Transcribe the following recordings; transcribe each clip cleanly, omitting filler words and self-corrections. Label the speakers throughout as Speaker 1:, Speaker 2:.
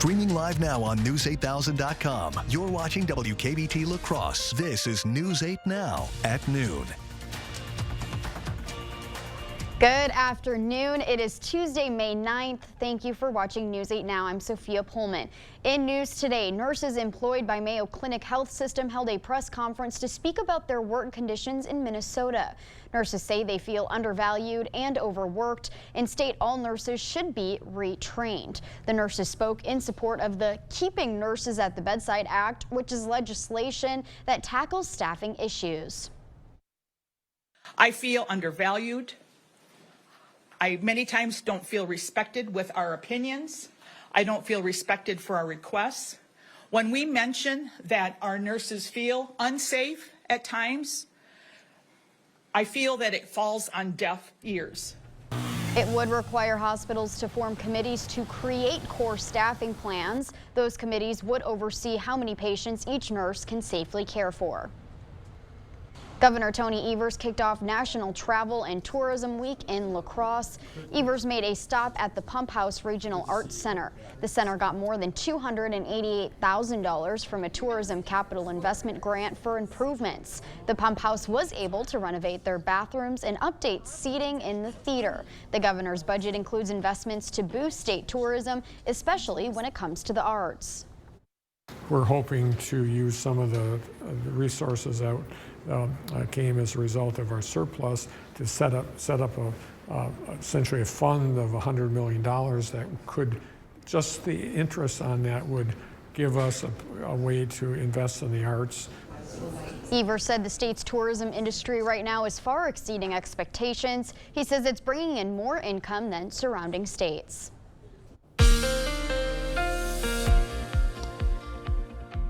Speaker 1: Streaming live now on News8000.com. You're watching WKBT La Crosse. This is News 8 Now at noon.
Speaker 2: Good afternoon. It is Tuesday, May 9th. Thank you for watching News 8 Now. I'm Sophia Pullman. In news today, nurses employed by Mayo Clinic Health System held a press conference to speak about their work conditions in Minnesota. Nurses say they feel undervalued and overworked and state all nurses should be retrained. The nurses spoke in support of the Keeping Nurses at the Bedside Act, which is legislation that tackles staffing issues.
Speaker 3: I feel undervalued. I many times don't feel respected with our opinions. I don't feel respected for our requests. When we mention that our nurses feel unsafe at times, I feel that it falls on deaf ears.
Speaker 2: It would require hospitals to form committees to create core staffing plans. Those committees would oversee how many patients each nurse can safely care for. Governor Tony Evers kicked off National Travel and Tourism Week in La Crosse. Evers made a stop at the Pump House Regional Arts Center. The center got more than $288,000 from a tourism capital investment grant for improvements. The Pump House was able to renovate their bathrooms and update seating in the theater. The governor's budget includes investments to boost state tourism, especially when it comes to the arts.
Speaker 4: We're hoping to use some of the resources that came as a result of our surplus to set up essentially a fund of $100 million that could, just the interest on that would give us a way to invest in the arts.
Speaker 2: Evers said the state's tourism industry right now is far exceeding expectations. He says it's bringing in more income than surrounding states.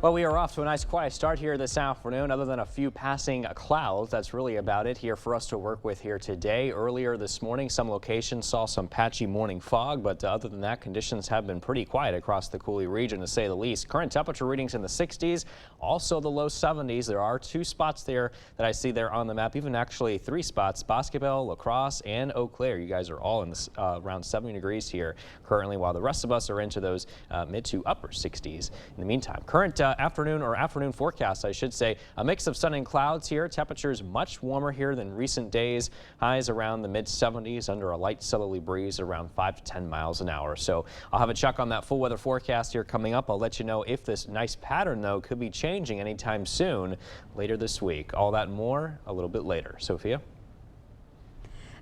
Speaker 5: Well, we are off to a nice quiet start here this afternoon, other than a few passing clouds. That's really about it here for us to work with here today. Earlier this morning, some locations saw some patchy morning fog, but other than that, conditions have been pretty quiet across the Coulee region, to say the least. Current temperature readings in the 60s, also the low 70s. There are 2 spots there that I see there on the map, even actually 3 spots, Boscobel, La Crosse, and Eau Claire. You guys are all in this, around 70 degrees here currently, while the rest of us are into those mid to upper 60s. In the meantime, current afternoon forecast, I should say, a mix of sun and clouds here. Temperatures much warmer here than recent days. Highs around the mid 70s under a light southerly breeze around 5 to 10 miles an hour. So I'll have a check on that full weather forecast here coming up. I'll let you know if this nice pattern, though, could be changing anytime soon later this week. All that and more a little bit later. Sophia?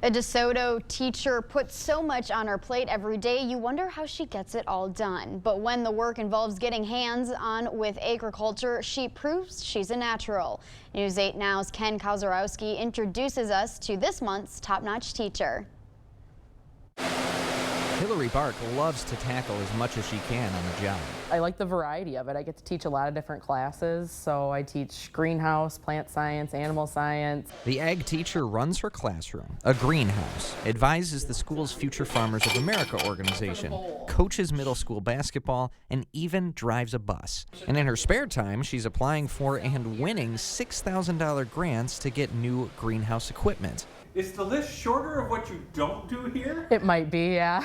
Speaker 2: A DeSoto teacher puts so much on her plate every day, you wonder how she gets it all done. But when the work involves getting hands-on with agriculture, she proves she's a natural. News 8 Now's Ken Kozarowski introduces us to this month's top-notch teacher.
Speaker 6: Hillary Bark loves to tackle as much as she can on the job.
Speaker 7: I like the variety of it. I get to teach a lot of different classes, so I teach greenhouse, plant science, animal science.
Speaker 6: The ag teacher runs her classroom, a greenhouse, advises the school's Future Farmers of America organization, coaches middle school basketball, and even drives a bus. And in her spare time, she's applying for and winning $6,000 grants to get new greenhouse equipment.
Speaker 8: Is the list shorter of what you don't do here?
Speaker 7: It might be, yeah.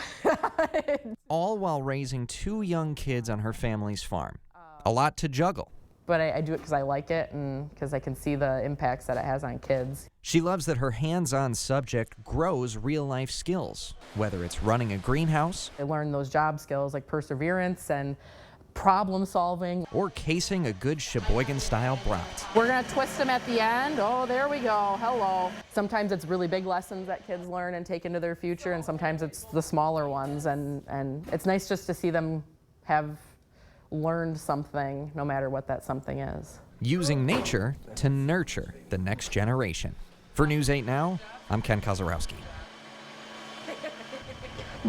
Speaker 6: All while raising 2 young kids on her family's farm. A lot to juggle.
Speaker 7: But I do it because I like it and because I can see the impacts that it has on kids.
Speaker 6: She loves that her hands-on subject grows real-life skills, whether it's running a greenhouse,
Speaker 7: I learned those job skills like perseverance and problem solving,
Speaker 6: or casing a good Sheboygan-style brat.
Speaker 7: We're gonna twist them at the end. Oh, there we go, hello. Sometimes it's really big lessons that kids learn and take into their future, and sometimes it's the smaller ones, and it's nice just to see them have learned something, no matter what that something is.
Speaker 6: Using nature to nurture the next generation. For News 8 Now, I'm Ken Kozarowski.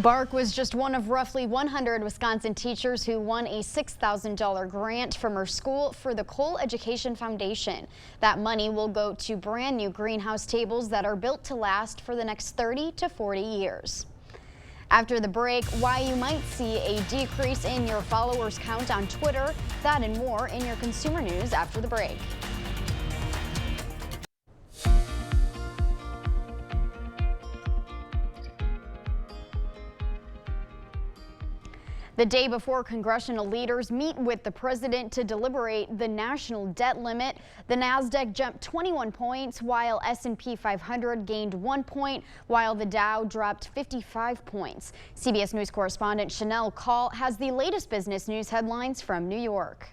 Speaker 2: Bark was just one of roughly 100 Wisconsin teachers who won a $6,000 grant from her school for the Cole Education Foundation. That money will go to brand new greenhouse tables that are built to last for the next 30 to 40 years. After the break, why you might see a decrease in your followers count on Twitter, that and more in your consumer news after the break. The day before congressional leaders meet with the president to deliberate the national debt limit, the Nasdaq jumped 21 points while S&P 500 gained 1 point while the Dow dropped 55 points. CBS News correspondent Chanel Call has the latest business news headlines from New York.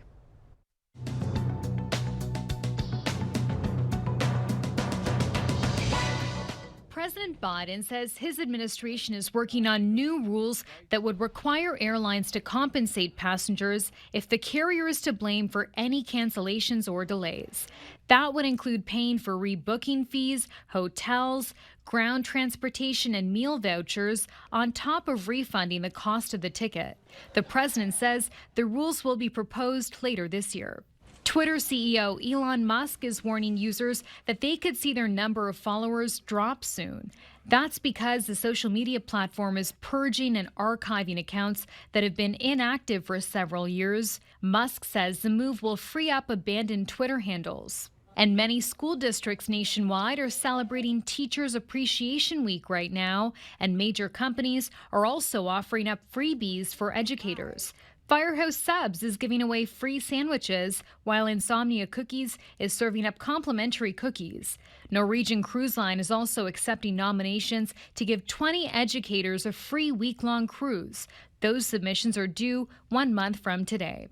Speaker 9: President Biden says his administration is working on new rules that would require airlines to compensate passengers if the carrier is to blame for any cancellations or delays. That would include paying for rebooking fees, hotels, ground transportation, and meal vouchers, on top of refunding the cost of the ticket. The president says the rules will be proposed later this year. Twitter CEO Elon Musk is warning users that they could see their number of followers drop soon. That's because the social media platform is purging and archiving accounts that have been inactive for several years. Musk says the move will free up abandoned Twitter handles. And many school districts nationwide are celebrating Teachers Appreciation Week right now, and major companies are also offering up freebies for educators. Firehouse Subs is giving away free sandwiches, while Insomnia Cookies is serving up complimentary cookies. Norwegian Cruise Line is also accepting nominations to give 20 educators a free week-long cruise. Those submissions are due 1 month from today.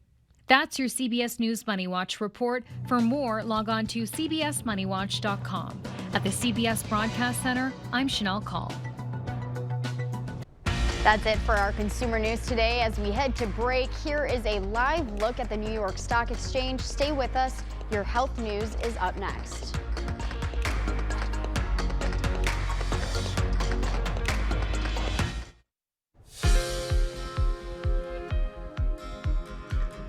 Speaker 9: That's your CBS News Money Watch report. For more, log on to cbsmoneywatch.com. At the CBS Broadcast Center, I'm Chanel Call.
Speaker 2: That's it for our consumer news today. As we head to break, here is a live look at the New York Stock Exchange. Stay with us. Your health news is up next.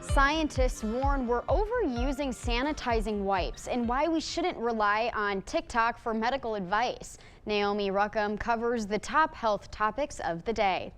Speaker 2: Scientists warn we're overusing sanitizing wipes and why we shouldn't rely on TikTok for medical advice. Naomi Ruckham covers the top health topics of the day.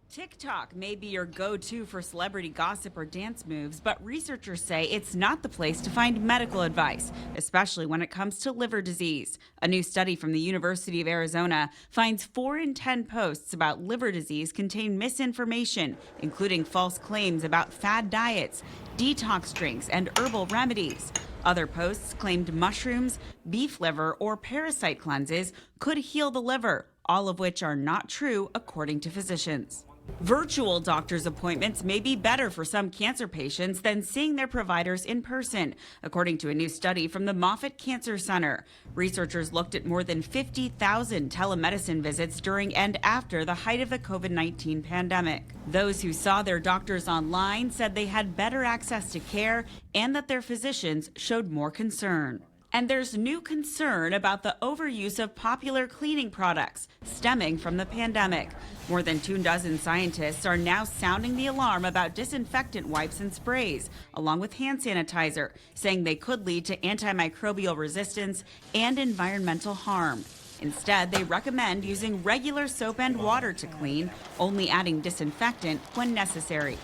Speaker 10: TikTok may be your go-to for celebrity gossip or dance moves, but researchers say it's not the place to find medical advice, especially when it comes to liver disease. A new study from the University of Arizona finds 4 in 10 posts about liver disease contain misinformation, including false claims about fad diets, detox drinks, and herbal remedies. Other posts claimed mushrooms, beef liver, or parasite cleanses could heal the liver, all of which are not true, according to physicians. Virtual doctor's appointments may be better for some cancer patients than seeing their providers in person, according to a new study from the Moffitt Cancer Center. Researchers looked at more than 50,000 telemedicine visits during and after the height of the COVID-19 pandemic. Those who saw their doctors online said they had better access to care and that their physicians showed more concern. And there's new concern about the overuse of popular cleaning products stemming from the pandemic. More than 24 scientists are now sounding the alarm about disinfectant wipes and sprays, along with hand sanitizer, saying they could lead to antimicrobial resistance and environmental harm. Instead, they recommend using regular soap and water to clean, only adding disinfectant when necessary.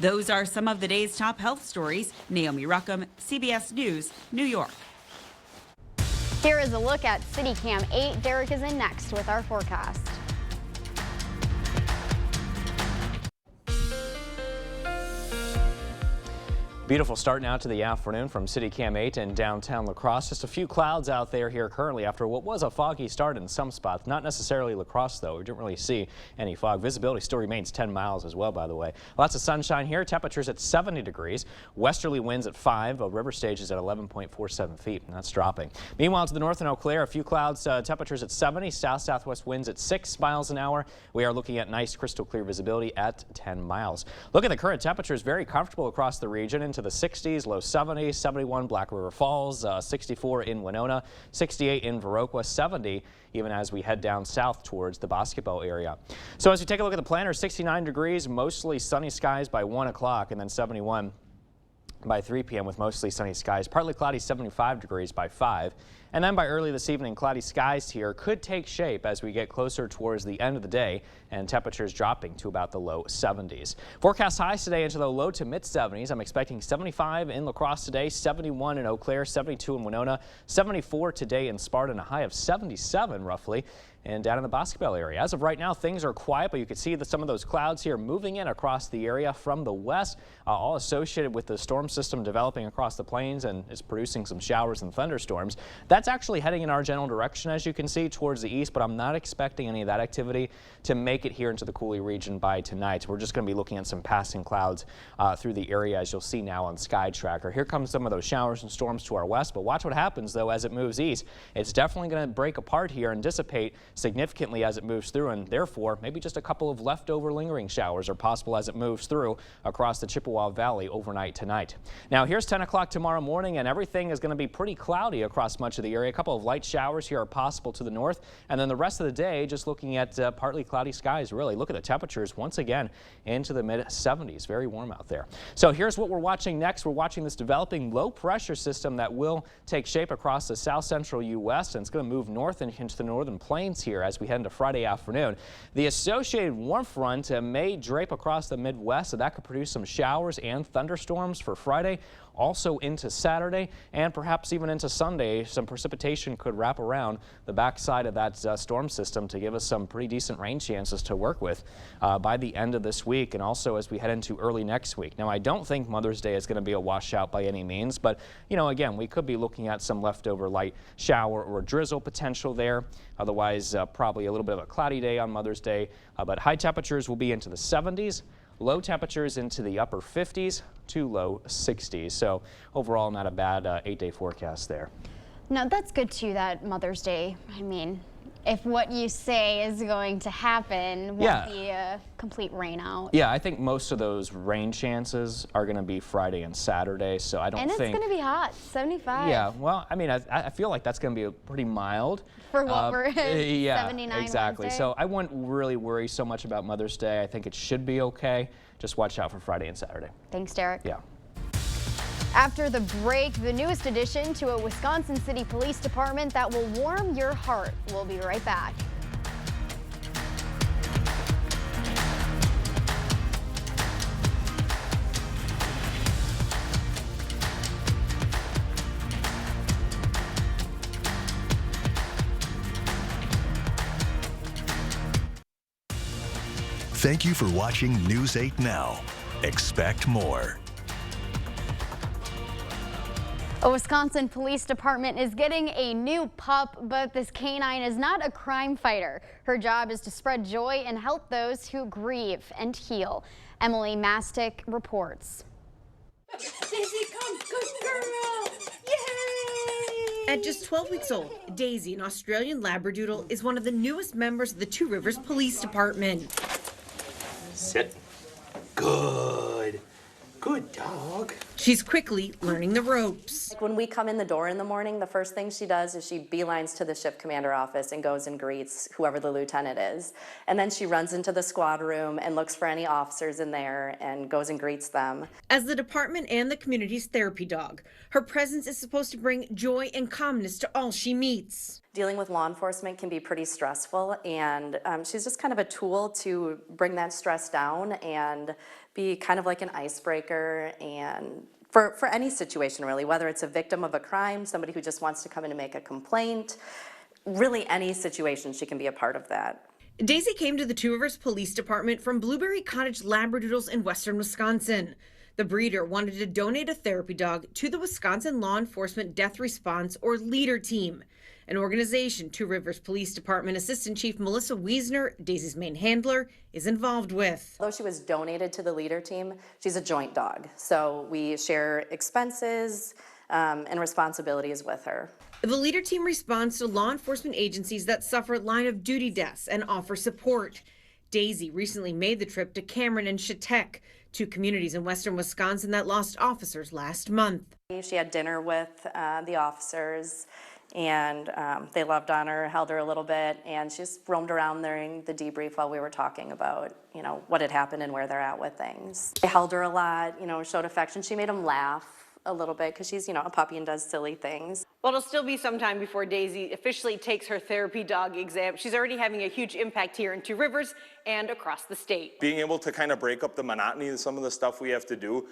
Speaker 10: Those are some of the day's top health stories. Naomi Ruckham, CBS News, New York.
Speaker 2: Here is a look at CityCam 8. Derek is in next with our forecast.
Speaker 5: Beautiful start now to the afternoon from CityCam 8 in downtown La Crosse. Just a few clouds out there here currently after what was a foggy start in some spots. Not necessarily La Crosse, though. We didn't really see any fog. Visibility still remains 10 miles as well, by the way. Lots of sunshine here. Temperatures at 70 degrees. Westerly winds at 5. River Stage is at 11.47 feet, and that's dropping. Meanwhile, to the north in Eau Claire, a few clouds. Temperatures at 70. South-southwest winds at 6 miles an hour. We are looking at nice crystal clear visibility at 10 miles. Look at the current temperatures. Very comfortable across the region. Into the 60s, low 70s, 71 Black River Falls, 64 in Winona, 68 in Viroqua, 70 even as we head down south towards the basketball area. So as we take a look at the planner, 69 degrees, mostly sunny skies by 1 o'clock, and then 71 by 3 p.m. with mostly sunny skies. Partly cloudy, 75 degrees by 5. And then by early this evening, cloudy skies here could take shape as we get closer towards the end of the day and temperatures dropping to about the low 70s. Forecast highs today into the low to mid 70s. I'm expecting 75 in La Crosse today, 71 in Eau Claire, 72 in Winona, 74 today in Sparta, and a high of 77 roughly. and down in the Boscobel area. As of right now, things are quiet, but you can see that some of those clouds here moving in across the area from the west, all associated with the storm system developing across the plains and is producing some showers and thunderstorms. That's actually heading in our general direction, as you can see, towards the east, but I'm not expecting any of that activity to make it here into the Coulee region by tonight. We're just going to be looking at some passing clouds through the area, as you'll see now on Sky Tracker. Here comes some of those showers and storms to our west, but watch what happens though as it moves east. It's definitely going to break apart here and dissipate significantly as it moves through, and therefore maybe just a couple of leftover lingering showers are possible as it moves through across the Chippewa Valley overnight tonight. Now here's 10 o'clock tomorrow morning, and everything is going to be pretty cloudy across much of the area. A couple of light showers here are possible to the north, and then the rest of the day just looking at partly cloudy skies. Really, look at the temperatures once again into the mid 70s. Very warm out there. So here's what we're watching next. We're watching this developing low pressure system that will take shape across the south central U.S. and it's going to move north and into the northern plains here as we head into Friday afternoon. The associated warm front may drape across the Midwest, so that could produce some showers and thunderstorms for Friday. Also into Saturday and perhaps even into Sunday, some precipitation could wrap around the backside of that storm system to give us some pretty decent rain chances to work with by the end of this week and also as we head into early next week. Now, I don't think Mother's Day is going to be a washout by any means, but, you know, again, we could be looking at some leftover light shower or drizzle potential there. Otherwise, probably a little bit of a cloudy day on Mother's Day, but high temperatures will be into the 70s. Low temperatures into the upper 50s to low 60s. So overall, not a bad 8-day forecast there.
Speaker 2: No, that's good too, that Mother's Day. I mean, if what you say is going to happen, won't be a complete rain out.
Speaker 5: Yeah, I think most of those rain chances are going to be Friday and Saturday. So I don't think.
Speaker 2: And it's going to be hot, 75.
Speaker 5: Yeah, well, I mean, I feel like that's going to be pretty mild.
Speaker 2: For what we're
Speaker 5: yeah,
Speaker 2: 79
Speaker 5: exactly.
Speaker 2: Wednesday.
Speaker 5: So I wouldn't really worry so much about Mother's Day. I think it should be okay. Just watch out for Friday and Saturday.
Speaker 2: Thanks, Derek.
Speaker 5: Yeah.
Speaker 2: After the break, the newest addition to a Wisconsin City Police Department that will warm your heart. We'll be right back.
Speaker 1: Thank you for watching News 8 Now. Expect more.
Speaker 2: A Wisconsin Police Department is getting a new pup, but this canine is not a crime fighter. Her job is to spread joy and help those who grieve and heal. Emily Mastic reports.
Speaker 11: Daisy, come, good girl! Yay! At just 12 weeks old, Daisy, an Australian Labradoodle, is one of the newest members of the Two Rivers Police Department.
Speaker 12: Sit. Good. Good dog.
Speaker 11: She's quickly learning the ropes.
Speaker 13: When we come in the door in the morning, the first thing she does is she beelines to the shift commander office and goes and greets whoever the lieutenant is. And then she runs into the squad room and looks for any officers in there and goes and greets them.
Speaker 11: As the department and the community's therapy dog, her presence is supposed to bring joy and calmness to all she meets.
Speaker 13: Dealing with law enforcement can be pretty stressful, and she's just kind of a tool to bring that stress down and be kind of like an icebreaker and for any situation really, whether it's a victim of a crime, somebody who just wants to come in and make a complaint, really any situation she can be a part of that.
Speaker 11: Daisy came to the Two Rivers Police Department from Blueberry Cottage Labradoodles in western Wisconsin. The breeder wanted to donate a therapy dog to the Wisconsin Law Enforcement Death Response or LEADER team, an organization Two Rivers Police Department Assistant Chief Melissa Wiesner, Daisy's main handler, is involved with.
Speaker 13: Although she was donated to the LEADER team, she's a joint dog. So we share expenses and responsibilities with her.
Speaker 11: The LEADER team responds to law enforcement agencies that suffer line of duty deaths and offer support. Daisy recently made the trip to Cameron and Chautauqua, two communities in western Wisconsin that lost officers last month.
Speaker 13: She had dinner with the officers, and they loved on her, held her a little bit, and she just roamed around during the debrief while we were talking about, you know, what had happened and where they're at with things. They held her a lot, you know, showed affection. She made them laugh a little bit because she's, you know, a puppy and does silly things.
Speaker 14: Well, it'll still be some time before Daisy officially takes her therapy dog exam. She's already having a huge impact here in Two Rivers and across the state.
Speaker 15: Being able to kind of break up the monotony of some of the stuff we have to do,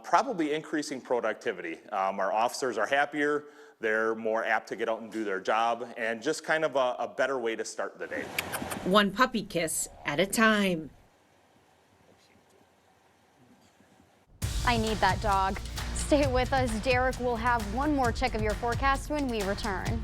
Speaker 15: probably increasing productivity. Our officers are happier, they're more apt to get out and do their job, and just kind of a better way to start the day.
Speaker 11: One puppy kiss at a time.
Speaker 2: I need that dog. Stay with us. Derek will have one more check of your forecast when we return.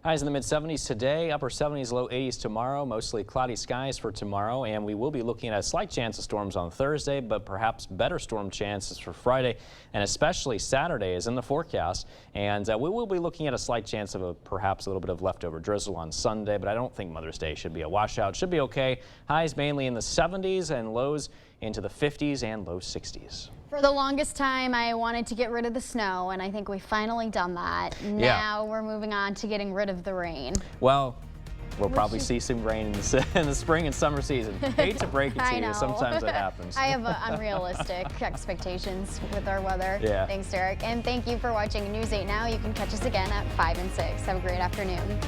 Speaker 5: Highs in the mid-70s today, upper 70s, low 80s tomorrow, mostly cloudy skies for tomorrow, and we will be looking at a slight chance of storms on Thursday, but perhaps better storm chances for Friday, and especially Saturday is in the forecast. And we will be looking at a slight chance of perhaps a little bit of leftover drizzle on Sunday, but I don't think Mother's Day should be a washout. Should be okay. Highs mainly in the 70s and lows into the 50s and low 60s.
Speaker 2: For the longest time, I wanted to get rid of the snow, and I think we've finally done that. Now we're moving on to getting rid of the rain.
Speaker 5: Well, we'll probably see some rain in the spring and summer season. Hate to break it to you, sometimes it happens.
Speaker 2: I have unrealistic expectations with our weather.
Speaker 5: Yeah.
Speaker 2: Thanks, Derek. And thank you for watching News 8 Now. You can catch us again at 5 and 6. Have a great afternoon.